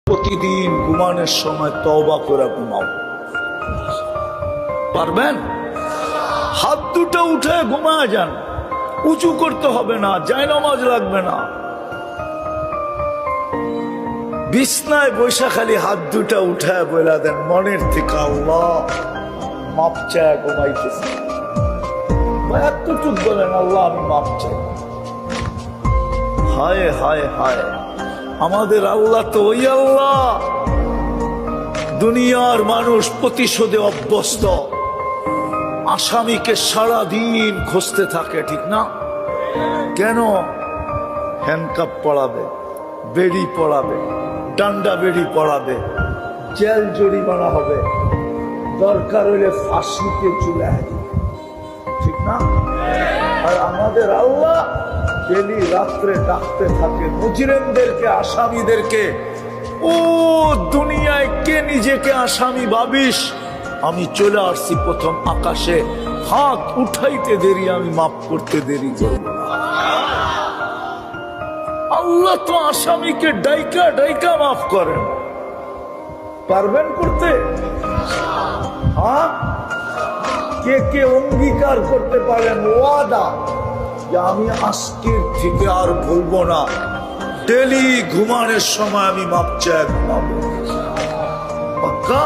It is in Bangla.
প্রতিদিন ঘুমানোর সময় তওবা করে ঘুমাও। পারবেন? হাত দুটো উঠে ঘুমায় যান, উঁচু করতে হবে না, জায়নামাজ লাগবে না। বিছনায় বৈশা খালি হাত দুটা উঠায় বলে দেন মনের থেকে, আল্লাহ মাপ চায় ঘুমাইতেছি। এতটুক বলেন, আল্লাহ আমি মাপ চাই। হায় হায় হায়, আমাদের আল্লাহ তো ওই আল্লাহ, দুনিয়ার মানুষ প্রতিশোধে অভ্যস্ত। আসামিকে সারাদিন খুঁজতে থাকে, ঠিক না? কেন? হ্যান্ডকাপ পড়াবে, বেড়ি পড়াবে, ডান্ডা বেড়ি পড়াবে, জেল জরিমানা হবে, দরকার হইলে ফাঁসিতে চুলায় দিবে, ঠিক না? আর আমাদের আল্লাহ ডেলি রাত্রে ডাকতে থাকে মুজরিমদেরকে, আসামিদেরকে, ও দুনিয়ায় কে নিজেকে আসামি ভাবিস? আমি চলে আসছি প্রথম আকাশে, হাত উঠাইতে দেরি, আমি মাফ করতে দেরি করব না। আল্লাহ তো আসামিকে ডাইকা ডাইকা মাফ করেন। পারবেন করতে? হ্যাঁ, কে কে অঙ্গীকার করতে পারেন ওয়াদা যে আমি আজকের থেকে আর ভুলবো না, ডেলি ঘুমানোর সময় আমি মাপ চাই ঘুমাবো? পাক্কা?